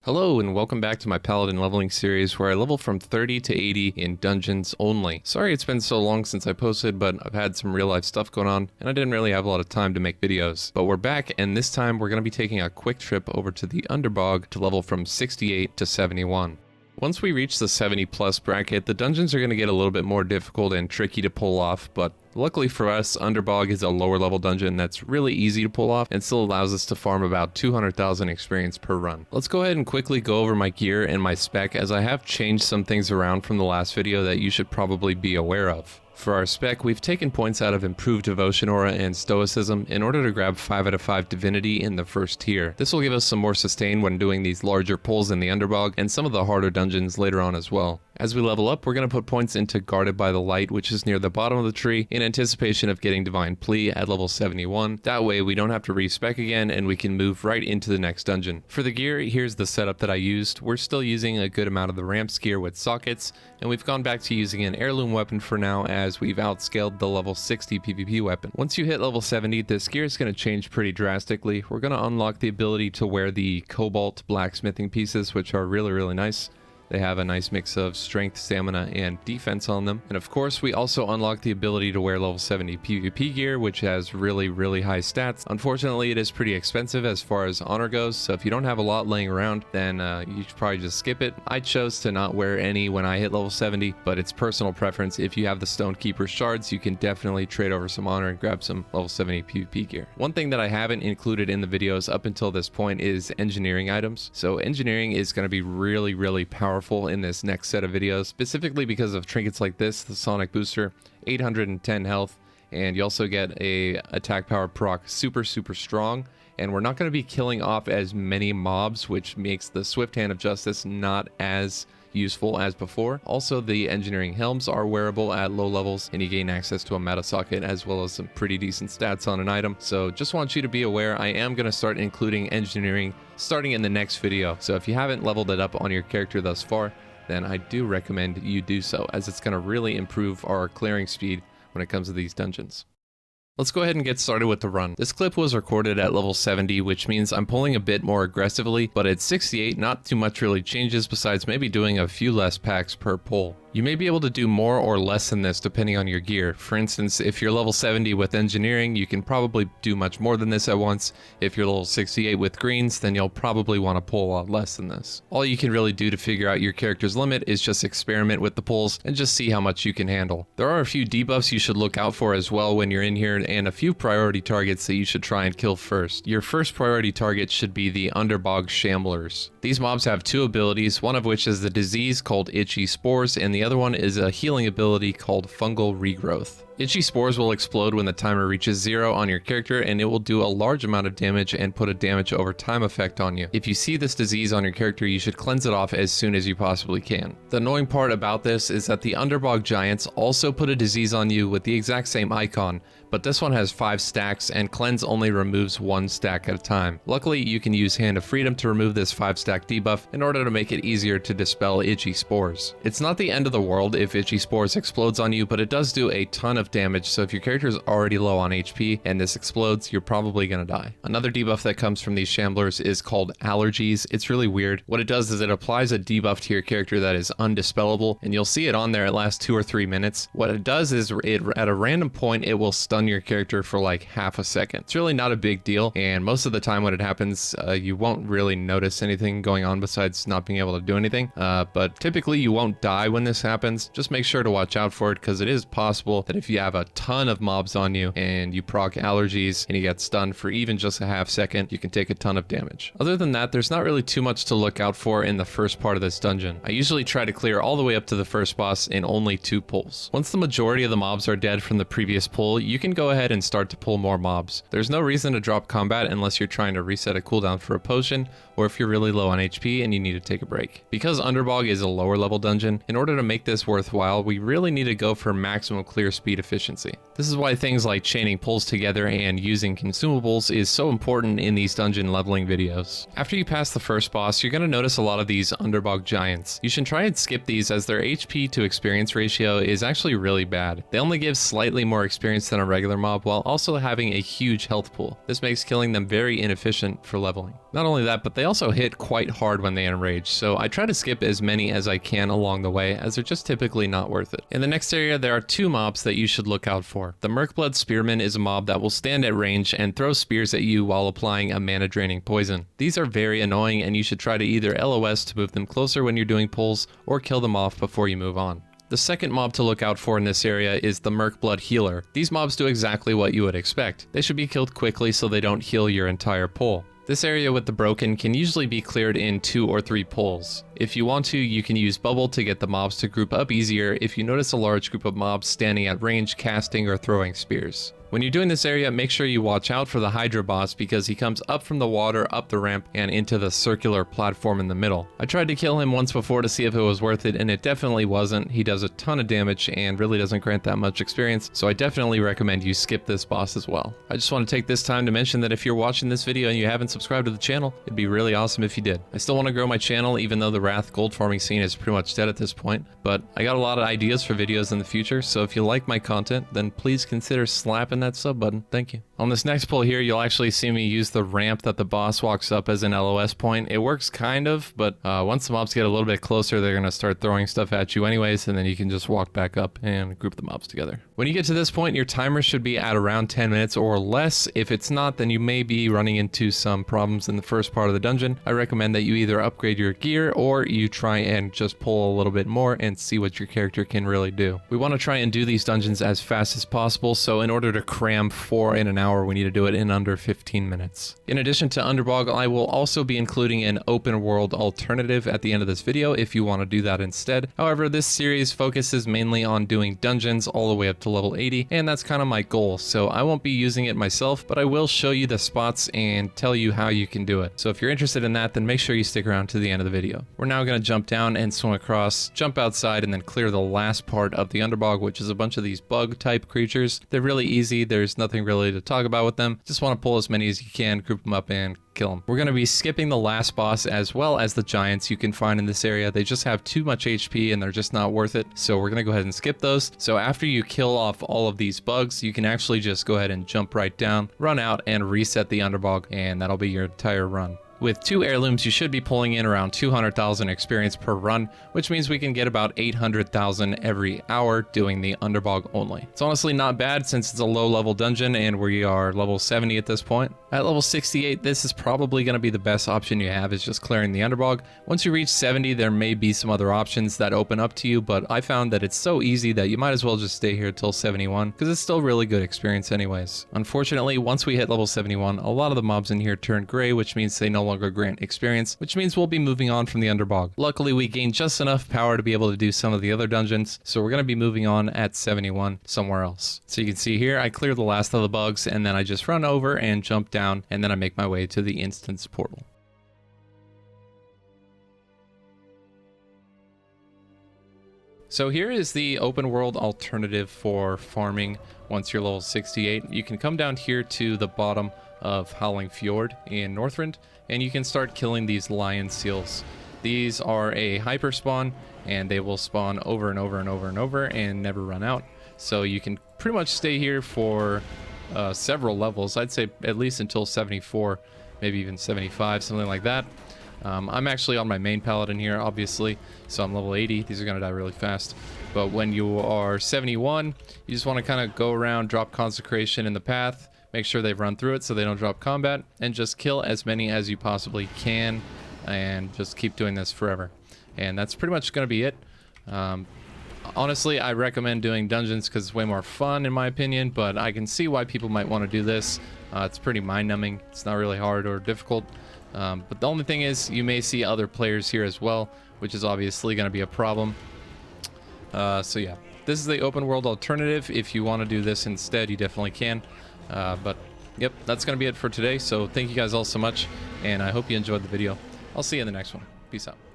Hello and welcome back to my Paladin leveling series where I level from 30 to 80 in dungeons only. Sorry it's been so long since I posted, but I've had some real life stuff going on and I didn't really have a lot of time to make videos. But we're back, and this time we're going to be taking a quick trip over to the Underbog to level from 68 to 71. Once we reach the 70 plus bracket, the dungeons are going to get a little bit more difficult and tricky to pull off, but luckily for us, Underbog is a lower level dungeon that's really easy to pull off and still allows us to farm about 200,000 experience per run. Let's go ahead and quickly go over my gear and my spec, as I have changed some things around from the last video that you should probably be aware of. For our spec, we've taken points out of Improved Devotion Aura and Stoicism in order to grab 5 out of 5 Divinity in the first tier. This will give us some more sustain when doing these larger pulls in the Underbog and some of the harder dungeons later on as well. As we level up, we're going to put points into Guarded by the Light, which is near the bottom of the tree, in anticipation of getting Divine Plea at level 71. That way we don't have to respec again and we can move right into the next dungeon. For the gear, here's the setup that I used. We're still using a good amount of the ramps gear with sockets, and we've gone back to using an heirloom weapon for now as we've outscaled the level 60 PvP weapon. Once you hit level 70, this gear is going to change pretty drastically. We're going to unlock the ability to wear the Cobalt blacksmithing pieces, which are really nice. They have a nice mix of strength, stamina, and defense on them. And of course, we also unlock the ability to wear level 70 PvP gear, which has really high stats. Unfortunately, it is pretty expensive as far as honor goes, so if you don't have a lot laying around, then you should probably just skip it. I chose to not wear any when I hit level 70, but it's personal preference. If you have the Stonekeeper shards, you can definitely trade over some honor and grab some level 70 PvP gear. One thing that I haven't included in the videos up until this point is engineering items. So engineering is going to be really powerful in this next set of videos, specifically because of trinkets like this, the Sonic Booster, 810 health, and you also get a attack power proc super strong, and we're not going to be killing off as many mobs, which makes the Swift Hand of Justice not as useful as before. Also, the engineering helms are wearable at low levels and you gain access to a meta socket as well as some pretty decent stats on an item. So just want you to be aware, I am going to start including engineering starting in the next video. So if you haven't leveled it up on your character thus far, then I do recommend you do so, as it's going to really improve our clearing speed when it comes to these dungeons. Let's go ahead and get started with the run. This clip was recorded at level 70, which means I'm pulling a bit more aggressively, but at 68, not too much really changes besides maybe doing a few less packs per pull. You may be able to do more or less than this depending on your gear. For instance, if you're level 70 with engineering, you can probably do much more than this at once. If you're level 68 with greens, then you'll probably want to pull a lot less than this. All you can really do to figure out your character's limit is just experiment with the pulls and just see how much you can handle. There are a few debuffs you should look out for as well when you're in here, and a few priority targets that you should try and kill first. Your first priority target should be the Underbog Shamblers. These mobs have two abilities, one of which is the disease called Itchy Spores, and the other one is a healing ability called Fungal Regrowth. Itchy Spores will explode when the timer reaches 0 on your character, and it will do a large amount of damage and put a damage over time effect on you. If you see this disease on your character, you should cleanse it off as soon as you possibly can. The annoying part about this is that the Underbog Giants also put a disease on you with the exact same icon, but this one has 5 stacks and cleanse only removes 1 stack at a time. Luckily, you can use Hand of Freedom to remove this 5-stack debuff in order to make it easier to dispel Itchy Spores. It's not the end of the world if Itchy Spores explodes on you, but it does do a ton of damage, so if your character is already low on HP and this explodes, you're probably gonna die. Another debuff that comes from these Shamblers is called Allergies. It's really weird. What it does is it applies a debuff to your character that is undispellable, and you'll see it on there. It lasts 2 or 3 minutes. What it does is at a random point, it will stun your character for like half a second. It's really not a big deal, and most of the time when it happens, you won't really notice anything going on besides not being able to do anything. But typically you won't die when this happens. Just make sure to watch out for it, because it is possible that if you have a ton of mobs on you and you proc Allergies and you get stunned for even just a half second, you can take a ton of damage. Other than that, there's not really too much to look out for in the first part of this dungeon. I usually try to clear all the way up to the first boss in only 2 pulls. Once the majority of the mobs are dead from the previous pull, you can go ahead and start to pull more mobs. There's no reason to drop combat unless you're trying to reset a cooldown for a potion, or if you're really low on HP and you need to take a break. Because Underbog is a lower level dungeon, in order to make this worthwhile, we really need to go for maximum clear speed efficiency. This is why things like chaining pulls together and using consumables is so important in these dungeon leveling videos. After you pass the first boss, you're going to notice a lot of these Underbog giants. You should try and skip these as their HP to experience ratio is actually really bad. They only give slightly more experience than a regular mob while also having a huge health pool. This makes killing them very inefficient for leveling. Not only that, but they also hit quite hard when they enrage, so I try to skip as many as I can along the way as they're just typically not worth it. In the next area, there are two mobs that you should look out for. The Mercblood Spearman is a mob that will stand at range and throw spears at you while applying a mana draining poison. These are very annoying and you should try to either LOS to move them closer when you're doing pulls or kill them off before you move on. The second mob to look out for in this area is the Mercblood Healer. These mobs do exactly what you would expect. They should be killed quickly so they don't heal your entire pull. This area with the broken can usually be cleared in 2 or 3 pulls. If you want to, you can use bubble to get the mobs to group up easier if you notice a large group of mobs standing at range casting or throwing spears. When you're doing this area, make sure you watch out for the Hydra boss because he comes up from the water, up the ramp, and into the circular platform in the middle. I tried to kill him once before to see if it was worth it, and it definitely wasn't. He does a ton of damage and really doesn't grant that much experience, so I definitely recommend you skip this boss as well. I just want to take this time to mention that if you're watching this video and you haven't subscribed to the channel, it'd be really awesome if you did. I still want to grow my channel even though the Wrath gold farming scene is pretty much dead at this point, but I got a lot of ideas for videos in the future, so if you like my content, then please consider slapping that sub button. Thank you. On this next pull here, you'll actually see me use the ramp that the boss walks up as an LOS point. It works kind of, but once the mobs get a little bit closer, they're going to start throwing stuff at you anyways, and then you can just walk back up and group the mobs together. When you get to this point, your timer should be at around 10 minutes or less. If it's not, then you may be running into some problems in the first part of the dungeon. I recommend that you either upgrade your gear or you try and just pull a little bit more and see what your character can really do. We want to try and do these dungeons as fast as possible, so in order to cram 4 in an hour, we need to do it in under 15 minutes. In addition to Underbog, I will also be including an open world alternative at the end of this video if you want to do that instead. However, this series focuses mainly on doing dungeons all the way up to level 80, and that's kind of my goal, so I won't be using it myself, but I will show you the spots and tell you how you can do it. So if you're interested in that, then make sure you stick around to the end of the video. We're now going to jump down and swim across, jump outside, and then clear the last part of the Underbog, which is a bunch of these bug type creatures. They're really easy, there's nothing really to talk about with them. Just want to pull as many as you can, group them up, and kill them. We're going to be skipping the last boss as well as the giants you can find in this area. They just have too much HP and they're just not worth it. So we're going to go ahead and skip those. So after you kill off all of these bugs, you can actually just go ahead and jump right down, run out, and reset the Underbog, and that'll be your entire run. With 2 heirlooms, you should be pulling in around 200,000 experience per run, which means we can get about 800,000 every hour doing the Underbog only. It's honestly not bad since it's a low level dungeon and we are level 70 at this point. At level 68, this is probably going to be the best option you have, is just clearing the Underbog. Once you reach 70, there may be some other options that open up to you, but I found that it's so easy that you might as well just stay here till 71, because it's still really good experience anyways. Unfortunately, once we hit level 71, a lot of the mobs in here turn gray, which means they no longer grant experience, which means we'll be moving on from the Underbog. Luckily, we gained just enough power to be able to do some of the other dungeons, so we're going to be moving on at 71 somewhere else. So you can see here, I clear the last of the bugs, and then I just run over and jump down, and then I make my way to the instance portal. So here is the open world alternative for farming once you're level 68. You can come down here to the bottom of Howling Fjord in Northrend, and you can start killing these lion seals. These are a hyper spawn, and they will spawn over and over and over and over and never run out. So you can pretty much stay here for several levels. I'd say at least until 74, maybe even 75, something like that. I'm actually on my main paladin here, obviously, so I'm level 80. These are going to die really fast. But when you are 71, you just want to kind of go around, drop consecration in the path, make sure they've run through it so they don't drop combat, and just kill as many as you possibly can, and just keep doing this forever. And that's pretty much going to be it. Honestly, I recommend doing dungeons because it's way more fun in my opinion, but I can see why people might want to do this. It's pretty mind-numbing. It's not really hard or difficult. But the only thing is, you may see other players here as well, which is obviously going to be a problem. So yeah, this is the open world alternative. If you want to do this instead, you definitely can. But yep, that's going to be it for today. So thank you guys all so much, and I hope you enjoyed the video. I'll see you in the next one. Peace out.